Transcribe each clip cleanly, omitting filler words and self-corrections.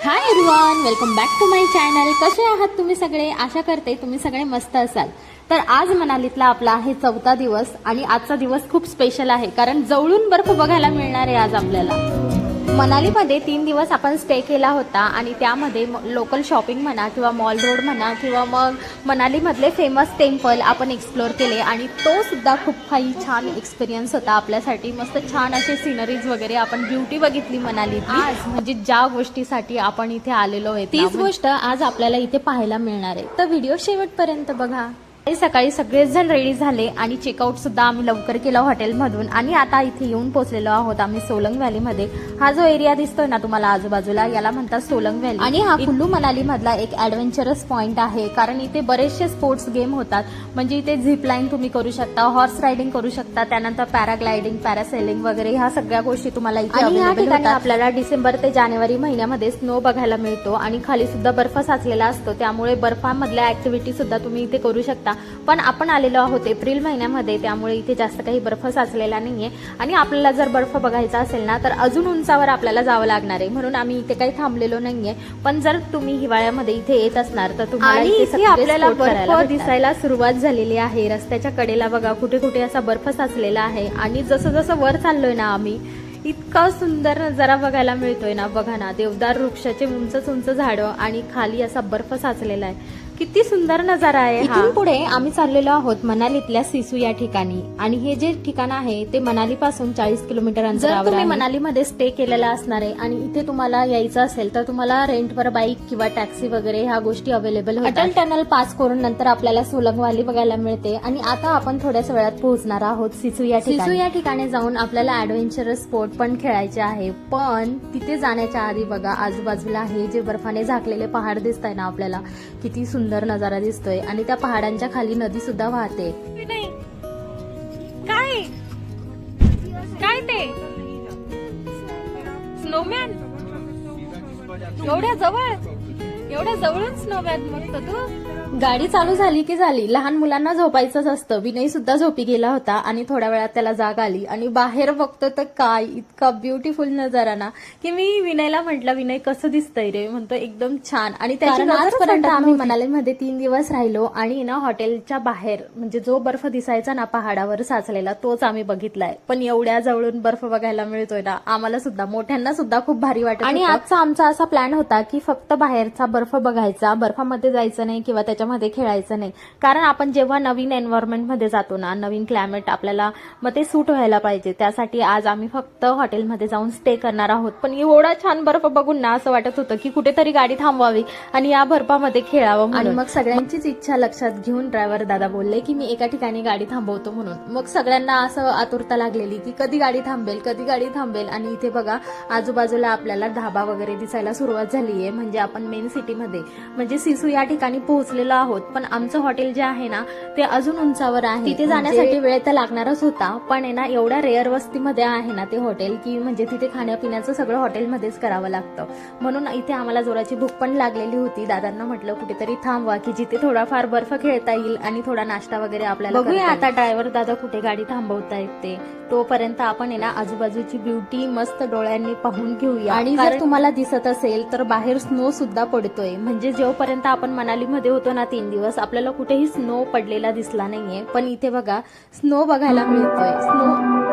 High everyone, welcome back to my channel. कसे आहात तुम्ही सगळे? आशा करते तुम्ही सगळे मस्त असाल. तर आज मनालीतला आपला आहे 4था दिवस आणि आजचा दिवस खूप स्पेशल आहे कारण जवळून बर्फ बघायला मिळणार आहे आज आपल्याला. मनालीमध्ये 3 दिवस आपण स्टे केला होता आणि त्यामध्ये लोकल शॉपिंग म्हणा किंवा मॉल रोड म्हणा किंवा मग मनालीमधले फेमस टेम्पल आपण एक्सप्लोर केले आणि तो सुद्धा खूप काही छान एक्सपिरियन्स होता आपल्यासाठी. मस्त छान असे सिनरीज वगैरे आपण ब्युटी बघितली मनालीत. आज म्हणजे ज्या गोष्टीसाठी आपण इथे आलेलो आहे तीच गोष्ट आज आपल्याला इथे पाहायला मिळणार आहे. तर व्हिडिओ शेवटपर्यंत बघा. सकाळी सगळेच जण रेडी झाले आणि चेकआउट सुद्धा आम्ही लवकर केलं हॉटेलमधून आणि आता इथे येऊन पोहोचलेलो आहोत आम्ही सोलंग व्हॅलीमध्ये. हा जो एरिया दिसतोय ना तुम्हाला आजूबाजूला याला म्हणतात सोलंग व्हॅली आणि हा कुल्लू मनाली मधला एक ऍडव्हेंचरस पॉइंट आहे कारण इथे बरेचसे स्पोर्ट्स गेम होतात. म्हणजे इथे झिप लाईन तुम्ही करू शकता, हॉर्स रायडिंग करू शकता, त्यानंतर पॅराग्लायडिंग, पॅरासेलिंग वगैरे ह्या सगळ्या गोष्टी तुम्हाला इथे अवेलेबल होतात. आपल्याला डिसेंबर ते जानेवारी महिन्यामध्ये स्नो बघायला मिळतो आणि खाली सुद्धा बर्फ साचलेला असतो त्यामुळे बर्फामधल्या ऍक्टिव्हिटी सुद्धा तुम्ही इथे करू शकता. पण आपण आलेलो आहोत एप्रिल महिन्यामध्ये त्यामुळे इथे जास्त काही बर्फ साचलेला नाहीये आणि आपल्याला जर बर्फ बघायचा असेल ना तर अजून उंचावर आपल्याला जावं लागणार आहे म्हणून आम्ही इथे काही थांबलेलो नाहीये. पण जर तुम्ही हिवाळ्यामध्ये इथे येत असणार तर तुम्हाला इथे आपल्याला बर्फ दिसायला सुरुवात झालेली आहे. रस्त्याच्या कडेला बघा कुठे कुठे असा बर्फ साचलेला आहे आणि जसं जसं वर चाललोय ना आम्ही इतका सुंदर नजारा बघायला मिळतोय ना. बघा ना, देवदार वृक्षाचे उंच उंच झाडं आणि खाली असा बर्फ साचलेला आहे. किती सुंदर नजारा आहे. इथून पुढे आम्ही चाललेलो आहोत मनालीतल्या सिसू या ठिकाणी आणि हे जे ठिकाण आहे ते मनाली पासून 40 किलोमीटर अंतरावर आहे. मनालीमध्ये स्टे केलेला असणार आहे आणि इथे तुम्हाला यायचं असेल तर तुम्हाला रेंटवर बाईक किंवा टॅक्सी वगैरे ह्या गोष्टी अवेलेबल होतात. अटल टनल पास करून नंतर आपल्याला सोलंग व्हॅली बघायला मिळते आणि आता आपण थोड्याच वेळात पोहोचणार आहोत सिसू या ठिकाणी. सिसू या ठिकाणी जाऊन आपल्याला ऍडव्हेंचरस स्पोर्ट पण खेळायचे आहे. पण तिथे जाण्याच्या आधी बघा आजूबाजूला हे जे बर्फाने झाकलेले पहाड दिसत आहे ना आपल्याला किती सुंदर नजारा दिसतोय आणि त्या पहाडांच्या खाली नदी सुद्धा वाहते. काय काय ते स्नोमॅन एवढ्या जवळून स्नोमॅन म्हणतो तू. गाडी चालू झाली की झाली. लहान मुलांना झोपायचंच असतं. विनय सुद्धा झोपी गेला होता आणि थोड्या वेळात त्याला जाग आली आणि बाहेर बघतो तर काय इतका ब्युटिफुल नजारा ना की मी विनयला म्हटलं विनय कसं दिसतंय रे. म्हणतो एकदम छान. आणि आजपर्यंत आम्ही मनालीमध्ये 3 दिवस राहिलो आणि ना हॉटेलच्या बाहेर म्हणजे जो बर्फ दिसायचा ना पहाडावर साचलेला तोच आम्ही बघितलाय. पण एवढ्या जवळून बर्फ बघायला मिळतोय ना आम्हाला सुद्धा मोठ्यांना सुद्धा खूप भारी वाटत. आणि आजचा आमचा असा प्लॅन होता की फक्त बाहेरचा बर्फ बघायचा, बर्फामध्ये जायचं नाही किंवा त्याच्यामध्ये खेळायचं नाही कारण आपण जेव्हा नवीन एन्व्हायरमेंट मध्ये जातो ना नवीन क्लायमेट आपल्याला मग ते सूट व्हायला पाहिजे. त्यासाठी आज आम्ही फक्त हॉटेलमध्ये जाऊन स्टे करणार आहोत. पण एवढा छान बर्फ बघून ना असं वाटत होतं की कुठेतरी गाडी थांबवावी आणि या बर्फामध्ये खेळावं. आणि मग सगळ्यांचीच इच्छा लक्षात घेऊन ड्रायव्हर दादा बोलले की मी एका ठिकाणी गाडी थांबवतो म्हणून. मग सगळ्यांना असं आतुरता लागलेली की कधी गाडी थांबेल आणि इथे बघा आजूबाजूला आपल्याला ढाबा वगैरे दिसायला सुरुवात झालीये. म्हणजे आपण मेन सिटीमध्ये म्हणजे सिसू या ठिकाणी पोहोचलेलो आहोत. पण आमचं हॉटेल जे आहे ना ते अजून उंचावर आहे. तिथे जाण्यासाठी वेळ तर लागणारच होता पण आहे ना एवढ्या रेअर वस्तीमध्ये आहे ना ते हॉटेल की म्हणजे तिथे खाण्यापिण्याचं सगळं हॉटेलमध्येच करावं लागतं. म्हणून इथे आम्हाला जोराची भूक पण लागलेली होती. दादांना म्हटलं कुठेतरी थांबवा की जिथे थोडाफार बर्फ खेळता येईल आणि थोडा नाश्ता वगैरे आपल्याला बघूया. आता ड्रायव्हर दादा कुठे गाडी थांबवतायत ते तोपर्यंत आपण आहे ना आजूबाजूची ब्युटी मस्त डोळ्यांनी पाहून घेऊया. आणि जर तुम्हाला दिसत असेल तर बाहेर स्नो सुद्धा पडतोय. म्हणजे जोपर्यंत आपण मनालीमध्ये होतो ना 3 दिवस आपल्याला कुठेही स्नो पडलेला दिसला नाहीये. पण इथे बघा स्नो बघायला मिळतोय. स्नो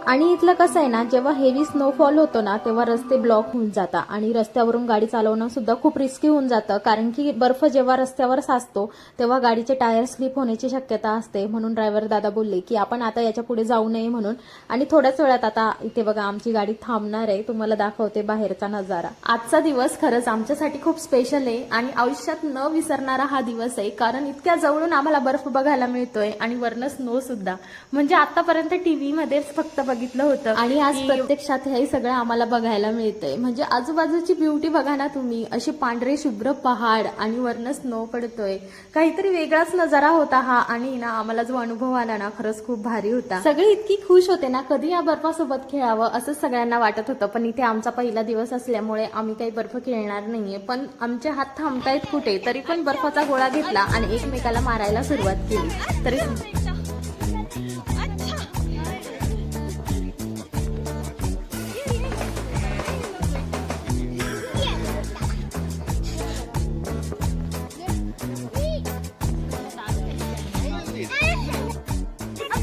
आणि इथलं कसं आहे ना जेव्हा हेवी स्नोफॉल होतो ना तेव्हा रस्ते ब्लॉक होऊन जातात आणि रस्त्यावरून गाडी चालवणं सुद्धा खूप रिस्की होऊन जातं कारण की बर्फ जेव्हा रस्त्यावर साचतो तेव्हा गाडीचे टायर स्लिप होण्याची शक्यता असते. म्हणून ड्रायव्हर दादा बोलले की आपण आता याच्या पुढे जाऊ नये म्हणून. आणि थोड्याच वेळात आता इथे बघा आमची गाडी थांबणार आहे. तुम्हाला दाखवते बाहेरचा नजारा. आजचा दिवस खरंच आमच्यासाठी खूप स्पेशल आहे आणि आयुष्यात न विसरणारा हा दिवस आहे कारण इतक्या जवळून आम्हाला बर्फ बघायला मिळतोय आणि वरनं स्नो सुद्धा. म्हणजे आतापर्यंत टीव्ही मध्येच फक्त बघितलं होतं आणि आज प्रत्यक्षात हे सगळं आम्हाला बघायला मिळतंय. म्हणजे आजूबाजूची ब्युटी बघा ना तुम्ही. अशी पांढरे शुभ्र पहाड आणि वरनं स्नो पडतोय. काहीतरी वेगळाच नजारा होता हा आणि ना आम्हाला जो अनुभव आला ना खरंच खूप भारी होता. सगळे इतकी खुश होते ना कधी या बर्फासोबत खेळावं असं सगळ्यांना वाटत होतं. पण इथे आमचा पहिला दिवस असल्यामुळे आम्ही काही बर्फ खेळणार नाहीये. पण आमचे हात थांबतायत कुठे तरी पण बर्फाचा गोळा घेतला आणि एकमेकाला मारायला सुरुवात केली. तरी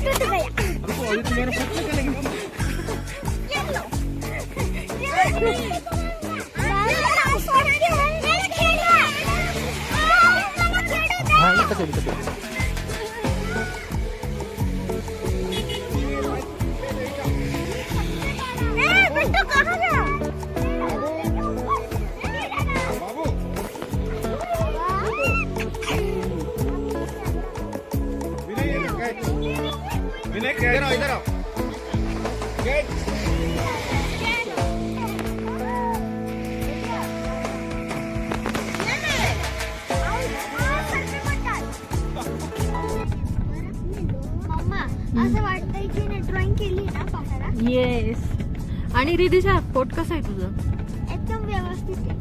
टूट गया। हमको अभी तो मेरा फट लगा लेकिन हाँ ये तक बिट्टू कहाँ गया? बाबू विनय इधर आओ इधर आओ गेट मम्मा असं वाटतंय की ड्रॉइंग केली ना पहाडात येस. आणि रिधिशा पोट कसं आहे तुझं? एकदम व्यवस्थित आहे.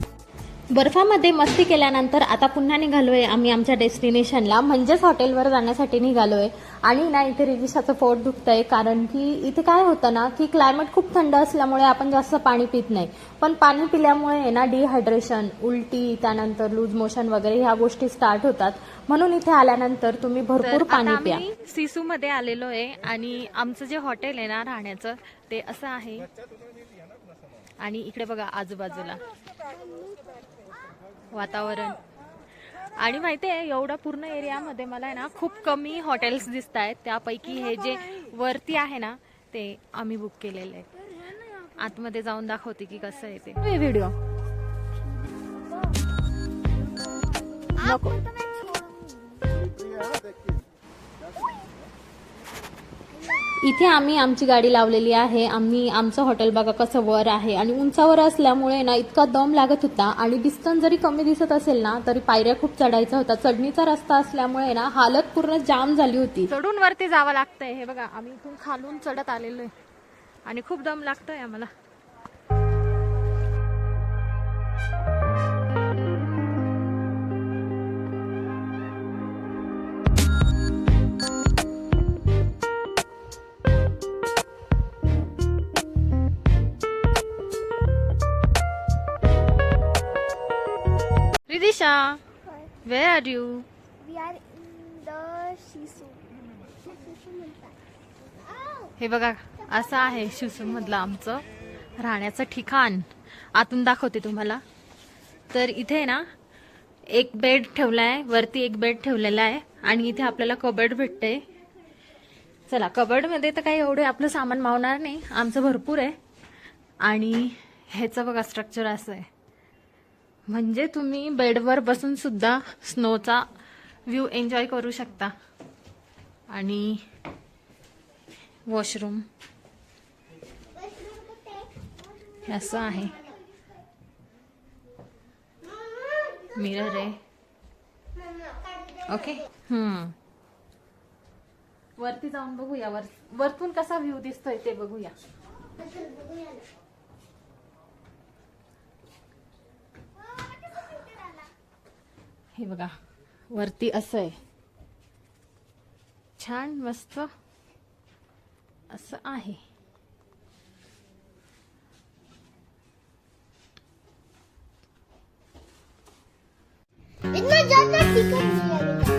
बर्फामध्ये मस्ती केल्यानंतर आता पुन्हा निघालोय आम्ही आमच्या डेस्टिनेशनला, म्हणजेच हॉटेलवर जाण्यासाठी निघालोय. आणि ना इथे रिजिशाचं पोट दुखतंय, कारण की इथे काय होतं ना की क्लायमेट खूप थंड असल्यामुळे आपण जास्त पाणी पित नाही, पण पाणी पिल्यामुळे ना डिहायड्रेशन, उलटी, त्यानंतर लूज मोशन वगैरे ह्या गोष्टी स्टार्ट होतात. म्हणून इथे आल्यानंतर तुम्ही भरपूर तर पाणी आता प्या. आम्ही सिसू मध्ये आलेलो आहे आणि आमचं जे हॉटेल आहे ना राहण्याचं ते असं आहे. आणि इकडे बघा आजूबाजूला वातावरण. आणि माहितीये एवढा पूर्ण एरियामध्ये मला आहे ना खूप कमी हॉटेल्स दिसत आहेत. त्यापैकी हे जे वरती आहे ना ते आम्ही बुक केलेले आहे. आतमध्ये जाऊन दाखवते की कसं आहे ते व्हिडिओ. नको. इथे आम्ही आमची गाडी लावलेली आहे. आमचं हॉटेल बघा कसं वर आहे आणि उंचावर असल्यामुळे ना इतका दम लागत होता. आणि डिस्टन्स जरी कमी दिसत असेल ना तरी पायऱ्या खूप चढायचा होता. चढणीचा रस्ता असल्यामुळे ना हालत पूर्ण जाम झाली होती. चढून वरती जावं लागतंय. हे बघा आम्ही इथून खालून चढत आलेलो आहे आणि खूप दम लागतोय आम्हाला. रिदिशा, where are you? We are in the Shisu. शिसू म्हणतात. हे बघा असं आहे शिसू मधलं आमचं राहण्याचं ठिकाण. आतून दाखवते तुम्हाला. तर इथे ना एक बेड ठेवलाय, वरती एक बेड ठेवलेला आहे आणि इथे आपल्याला कबर्ड भेटते. चला कबर्ड मध्ये तर काही एवढे आपलं सामान मावणार नाही, आमचं भरपूर आहे. आणि ह्याचं बघा स्ट्रक्चर असं आहे, म्हणजे तुम्ही बेडवर बसून सुद्धा स्नोचा व्ह्यू एन्जॉय करू शकता. आणि वॉशरूम असं आहे, मिरर आहे. ओके. वरती जाऊन बघूया, वरतून कसा व्ह्यू दिसतोय ते बघूया. हे बघा वरती असं आहे, छान मस्त असं आहे. इतना ज्यादा टिकट नहीं है बेटा.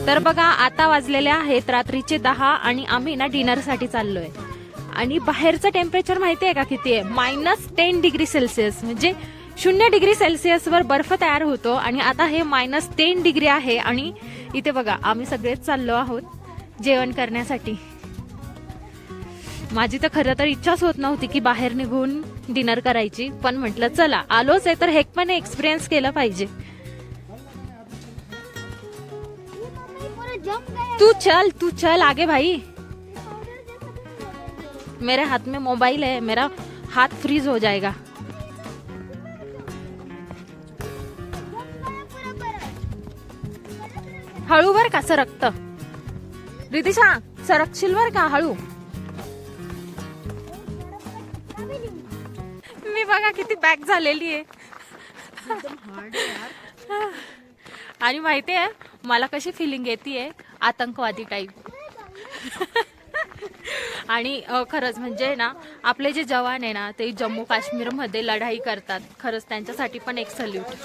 तर बघा आता वाजलेले आहेत रात्रीचे 10 आणि आम्ही ना डिनरसाठी चाललोय. आणि बाहेरचं टेम्परेचर माहिती आहे का किती आहे? -10 डिग्री सेल्सिअस, म्हणजे 0 डिग्री सेल्सिअसवर बर्फ तयार होतो. आणि आता हे -10 डिग्री आहे. आणि इथे बघा आम्ही सगळेच चाललो आहोत जेवण करण्यासाठी. माझी तर खरं तर इच्छाच होत नव्हती की बाहेर निघून डिनर करायची, पण म्हटलं चला आलोच आहे तर हे पण एक्सपिरियन्स केलं पाहिजे. पूरा जम गया. तू चल आगे भाई. मेरे हाथ में मोबाइल है, मेरा हाथ फ्रीज हो जाएगा. हळू बर का सरकत. रिदिशा सरकशील बर का हळू. मी बघा किती पॅक झालेली आहे. आणि माहितीये मला कशी फिलिंग येते, आतंकवादी टाईप. आणि खरंच म्हणजे ना आपले जे जवान आहे ना ते जम्मू काश्मीरमध्ये लढाई करतात. खरंच त्यांच्यासाठी पण एक सल्यूट.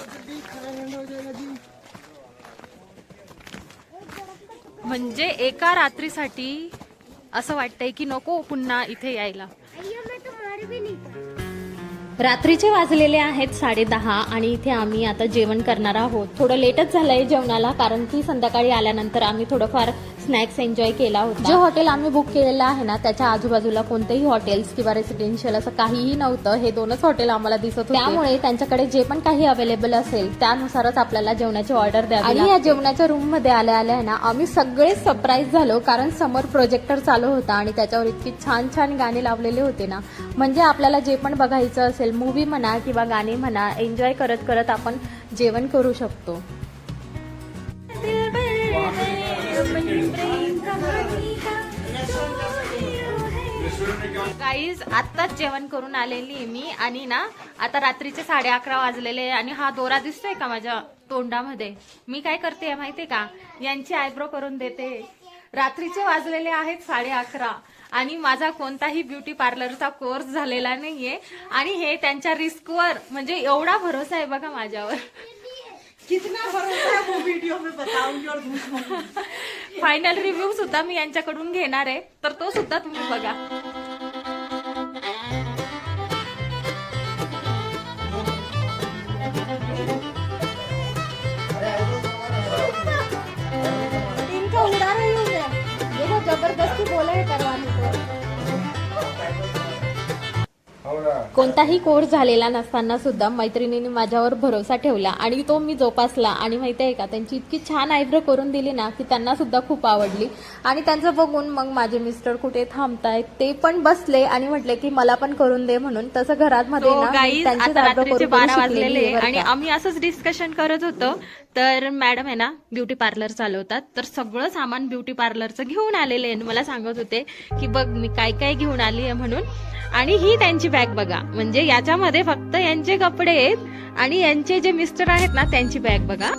म्हणजे एका रात्रीसाठी असं वाटतंय की नको पुन्हा इथे यायला. अय्यो, मैं तो मर भी नहीं पाऊंगी. रात्रीचे वाजलेले आहेत 10:30 आणि इथे आम्ही आता जेवण करणार आहोत. थोडं लेटच झालंय जेवणाला, कारण की संध्याकाळी आल्यानंतर आम्ही थोडंफार स्नॅक्स एन्जॉय केला होता. जे हॉटेल आम्ही बुक केलेलं आहे ना त्याच्या आजूबाजूला कोणतेही हॉटेल्स किंवा रेसिडेन्शियल असं काहीही नव्हतं. हे 2च हॉटेल आम्हाला दिसत होते. त्यामुळे त्यांच्याकडे जे पण काही अवेलेबल असेल त्यानुसारच आपल्याला जेवणाची ऑर्डर द्यावी. आणि या जेवणाच्या रूम मध्ये आल्या आल्या ना आम्ही सगळे सरप्राईज झालो, कारण समोर प्रोजेक्टर चालू होता आणि त्याच्यावर इतकी छान छान गाणी लावलेले होते ना. म्हणजे आपल्याला जे पण बघायचं असेल, मूवी म्हणा किंवा गाणी म्हणा, एन्जॉय करत करत आपण जेवण करू शकतो. गाईज आत्ताच जेवण करून आलेली आहे मी आणि ना आता रात्रीचे 11:30 वाजलेले आणि हा दोरा दिसतोय का माझ्या तोंडामध्ये. मी काय करते माहितीये का, यांची आयब्रो करून देते. रात्रीचे वाजलेले आहेत 11:30 आणि माझा कोणताही ब्युटी पार्लरचा कोर्स झालेला नाहीये आणि हे त्यांच्या रिस्कवर, म्हणजे एवढा भरोसा आहे बघा माझ्यावर. कितना भरोसा है वो वीडियो में बताऊंगी और दूसरों फायनल रिव्ह्यू सुद्धा मी यांच्याकडून घेणार आहे, तर तो सुद्धा तुम्ही बघा. इनका उड़ा रही हूँ मैं. देखो जबरदस्ती बोला है करवाने को. कोणताही कोर्स झालेला नसताना सुद्धा मैत्रिणीने माझ्यावर भरोसा ठेवला आणि तो मी जोपासला. आणि माहिती आहे का, त्यांची इतकी छान आयब्रो करून दिली ना की त्यांना सुद्धा खूप आवडली. आणि त्यांचं बघून मग माझे मिस्टर कुठे थांबतायत ते पण बसले आणि म्हटले की मला पण करून दे म्हणून. तसं घरात मध्ये तो ना गाईज त्यांचीच आता eyebrow रात्रीचे करून 12 शिकलेली वाजलेले आहे बरं आणि का. आम्ही असंच डिस्कशन करत होतो. तर मॅडम आहे ना ब्युटी पार्लर चालवतात, तर सगळं सामान ब्युटी पार्लरचं घेऊन आलेले आहे. मला सांगत होते की बघ मी काय काय घेऊन आली आहे म्हणून. आणि ही त्यांची बॅग बघा, म्हणजे याच्यामध्ये फक्त यांचे कपडे आहेत आणि यांचे जे मिस्टर आहेत ना त्यांची बॅग बघा.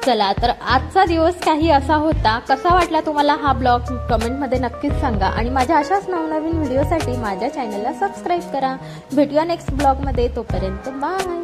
चला तर आजचा दिवस काही असा होता. कसा वाटला तुम्हाला हा ब्लॉग कमेंटमध्ये नक्कीच सांगा आणि माझ्या अशाच नवनवीन व्हिडिओसाठी माझ्या चॅनलला सबस्क्राईब करा. भेटूया नेक्स्ट ब्लॉगमध्ये. तोपर्यंत बाय.